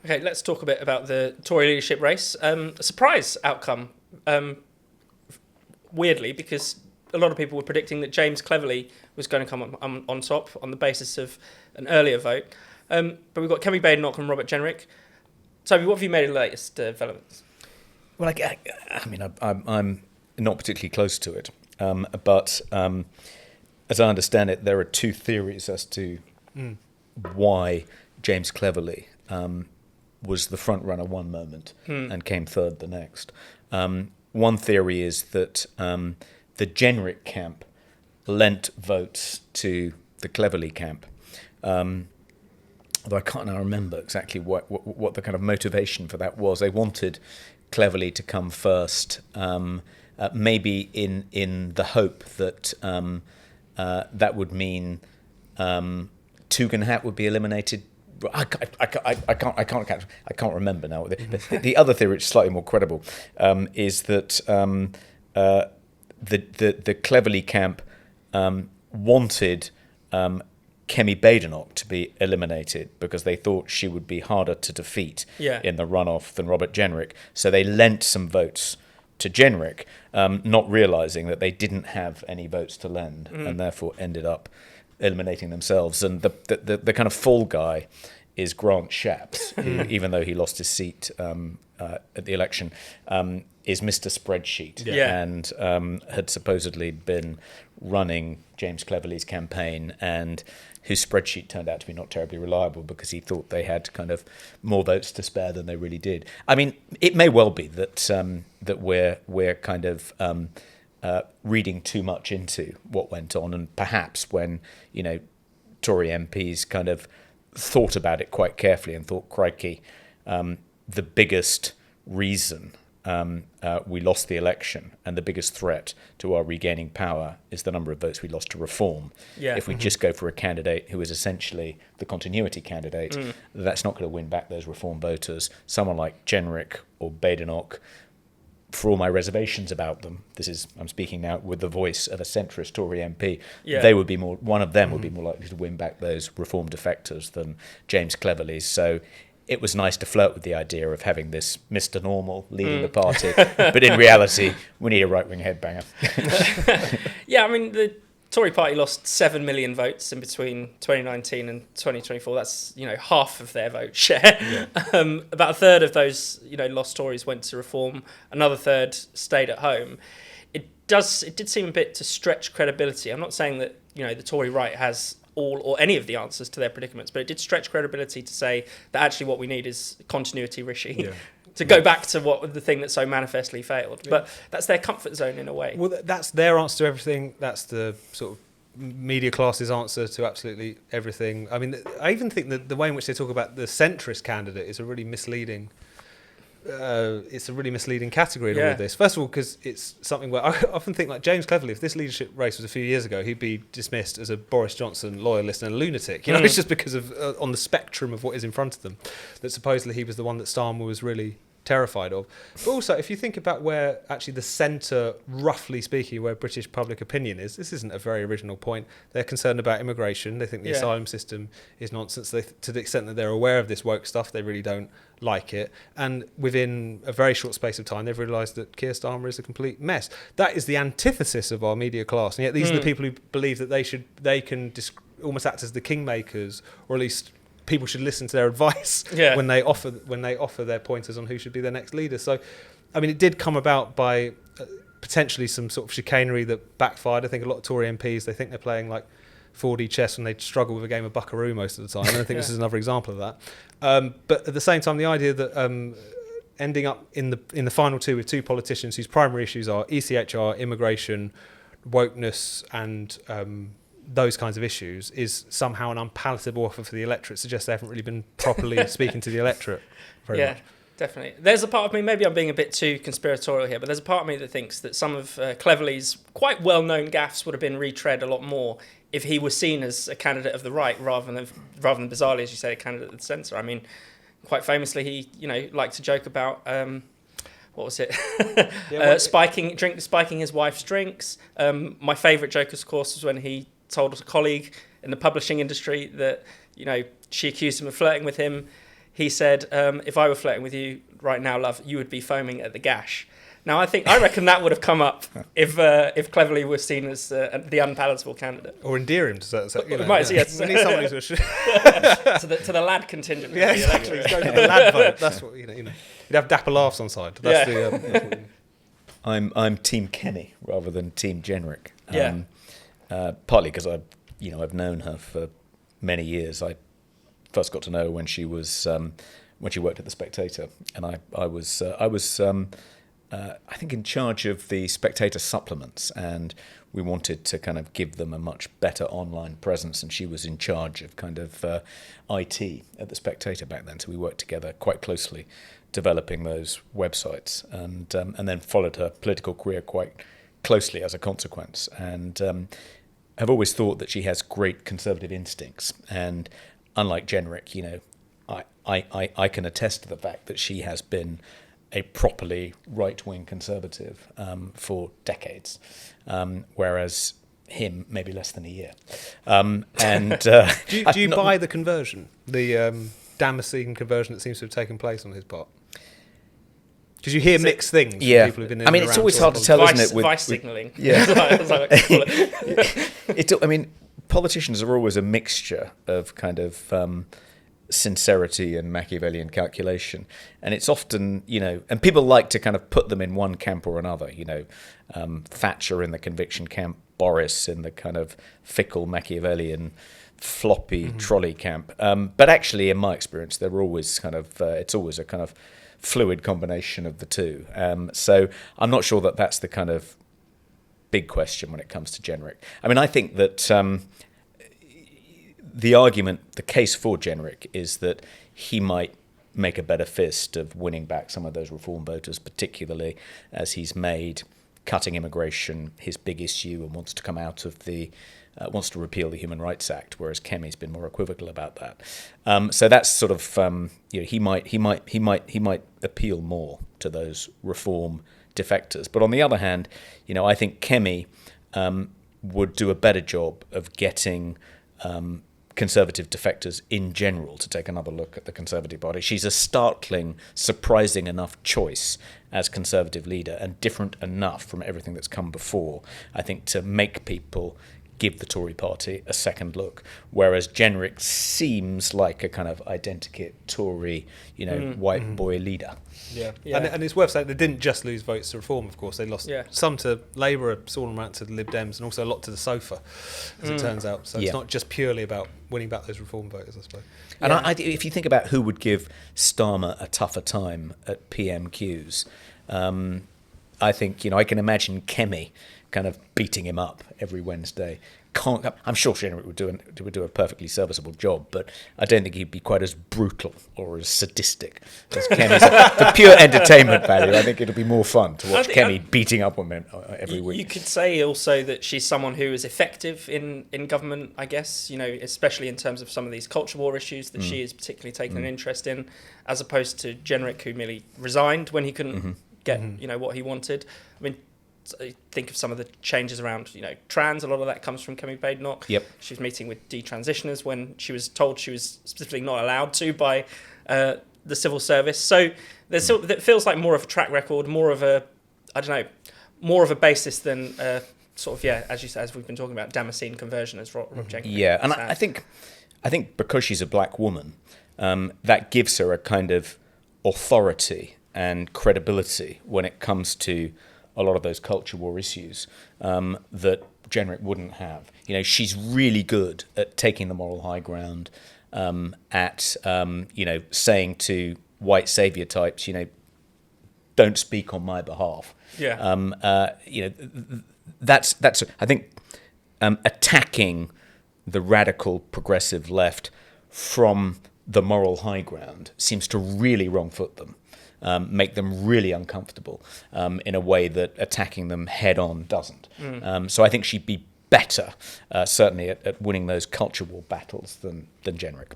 Okay, let's talk a bit about the Tory leadership race. A surprise outcome, weirdly, because a lot of people were predicting that James Cleverly was going to come on top on the basis of an earlier vote. But we've got Kemi Badenoch and Robert Jenrick. Toby, what have you made of the latest developments? Well, I mean, I'm not particularly close to it, but as I understand it, there are two theories as to why James Cleverly was the front runner one moment and came third the next. One theory is that the Jenrick camp lent votes to the Cleverly camp. Although I can't now remember exactly what the kind of motivation for that was. They wanted Cleverly to come first, maybe in the hope that that would mean Tugendhat would be eliminated. I can't remember now. The other theory, which is slightly more credible, is that the Cleverly camp wanted Kemi Badenoch to be eliminated because they thought she would be harder to defeat in the runoff than Robert Jenrick. So they lent some votes to Jenrick, not realising that they didn't have any votes to lend and therefore ended up eliminating themselves. And the kind of fall guy is Grant Shapps, who, even though he lost his seat at the election, is Mr. Spreadsheet and had supposedly been running James Cleverly's campaign, and whose spreadsheet turned out to be not terribly reliable because he thought they had kind of more votes to spare than they really did. I mean, it may well be that that we're kind of reading too much into what went on, and perhaps when Tory MPs kind of thought about it quite carefully and thought, crikey, the biggest reason we lost the election and the biggest threat to our regaining power is the number of votes we lost to reform. If we just go for a candidate who is essentially the continuity candidate, that's not going to win back those reform voters. Someone like Jenrick or Badenoch, for all my reservations about them, I'm speaking now with the voice of a centrist Tory MP, they would be one of them would be more likely to win back those reform defectors than James Cleverly. So it was nice to flirt with the idea of having this Mr. Normal leading the party, but in reality, we need a right-wing headbanger. I mean, the Tory party lost 7 million votes in between 2019 and 2024. That's, half of their vote share. About a third of those, lost Tories went to reform. Another third stayed at home. It did seem a bit to stretch credibility. I'm not saying that, the Tory right has all or any of the answers to their predicaments, but it did stretch credibility to say that actually what we need is continuity Rishi to go back to the thing that so manifestly failed. But that's their comfort zone in a way. Well, that's their answer to everything. That's the sort of media class's answer to absolutely everything. I mean, I even think that the way in which they talk about the centrist candidate is a really misleading. It's a really misleading category in all of this. First of all, because it's something where I often think, like James Cleverly, if this leadership race was a few years ago, he'd be dismissed as a Boris Johnson loyalist and a lunatic. It's just because of on the spectrum of what is in front of them that supposedly he was the one that Starmer was really terrified of. But also, if you think about where actually the centre, roughly speaking, where British public opinion is, this isn't a very original point. They're concerned about immigration. They think the asylum system is nonsense. To the extent that they're aware of this woke stuff, they really don't like it. And within a very short space of time, they've realised that Keir Starmer is a complete mess. That is the antithesis of our media class. And yet these are the people who believe that they can almost act as the kingmakers, or at least people should listen to their advice when they offer their pointers on who should be their next leader. So, I mean, it did come about by potentially some sort of chicanery that backfired. I think a lot of Tory MPs, they think they're playing like 4D chess when they struggle with a game of Buckaroo most of the time. And I think this is another example of that. But at the same time, the idea that ending up in the final two with two politicians whose primary issues are ECHR, immigration, wokeness, and those kinds of issues is somehow an unpalatable offer for the electorate. Suggests they haven't really been properly speaking to the electorate very much. Definitely. There's a part of me, maybe I'm being a bit too conspiratorial here, but there's a part of me that thinks that some of Cleverly's quite well-known gaffes would have been retread a lot more if he was seen as a candidate of the right rather than bizarrely, as you say, a candidate of the centre. I mean, quite famously, he liked to joke about what was it? Spiking his wife's drinks. My favourite joke, of course, was when he told a colleague in the publishing industry that she accused him of flirting with him. he said, if I were flirting with you right now, love, you would be foaming at the gash. Now, I reckon that would have come up if Cleverly was seen as the unpalatable candidate. Or endear him to certain. We need someone who's to the lad contingent. Yeah, exactly. Go for the lad vote. That's what you know. You'd have dapper laughs on side. That's the. I'm Team Kemi rather than Team Jenrick. Partly because I've known her for many years. I first got to know her when she was when she worked at the Spectator, and I was I think in charge of the Spectator supplements, and we wanted to kind of give them a much better online presence, and she was in charge of kind of IT at the Spectator back then, so we worked together quite closely developing those websites, and then followed her political career quite closely as a consequence, and have always thought that she has great conservative instincts, and unlike Jenrick, I can attest to the fact that she has been a properly right-wing conservative for decades, whereas him maybe less than a year. Do you buy the conversion, the Damascene conversion that seems to have taken place on his part? Because you hear mixed things from people who've been in and it's always hard to tell, isn't it? Vice signalling. Yeah. That's what I call it. Politicians are always a mixture of kind of sincerity and Machiavellian calculation, and it's often, and people like to kind of put them in one camp or another. Thatcher in the conviction camp, Boris in the kind of fickle Machiavellian floppy trolley camp. But actually, in my experience, they're always kind of it's always a kind of fluid combination of the two. So I'm not sure that that's the kind of big question when it comes to Jenrick. I think that the case for Jenrick is that he might make a better fist of winning back some of those reform voters, particularly as he's made cutting immigration his big issue and wants to come out of wants to repeal the Human Rights Act, whereas Kemi's been more equivocal about that. So that's sort of he might appeal more to those reform defectors. But on the other hand, I think Kemi would do a better job of getting Conservative defectors in general to take another look at the Conservative Party. She's a startling, surprising enough choice as Conservative leader, and different enough from everything that's come before, I think, to make people give the Tory party a second look, whereas Jenrick seems like a kind of identikit Tory, white boy leader. Yeah. And it's worth saying they didn't just lose votes to Reform, of course. They lost some to Labour, a small amount to the Lib Dems, and also a lot to the SOFA, as it turns out. So it's not just purely about winning back those Reform voters, I suppose. And if you think about who would give Starmer a tougher time at PMQs, I think, I can imagine Kemi kind of beating him up every Wednesday. I'm sure Jenrick would do a perfectly serviceable job, but I don't think he'd be quite as brutal or as sadistic as Kemi. For pure entertainment value, I think it'll be more fun to watch Kemi beating up on men every week. You could say also that she's someone who is effective in government, I guess, especially in terms of some of these culture war issues that she is particularly taking an interest in, as opposed to Jenrick, who merely resigned when he couldn't get, what he wanted. Think of some of the changes around, trans. A lot of that comes from Kemi Badenoch. Yep. She was meeting with detransitioners when she was told she was specifically not allowed to by the civil service. So there's it feels like more of a track record, more of a basis than as you said, as we've been talking about, Damascene conversion, as Rob Jenkins. Yeah, and I think because she's a black woman, that gives her a kind of authority and credibility when it comes to a lot of those culture war issues that Jenrick wouldn't have. She's really good at taking the moral high ground, at saying to white saviour types, don't speak on my behalf. Yeah. That's I think attacking the radical progressive left from the moral high ground seems to really wrong foot them. Make them really uncomfortable in a way that attacking them head on doesn't. So I think she'd be better, certainly, at winning those culture war battles than Jenrick.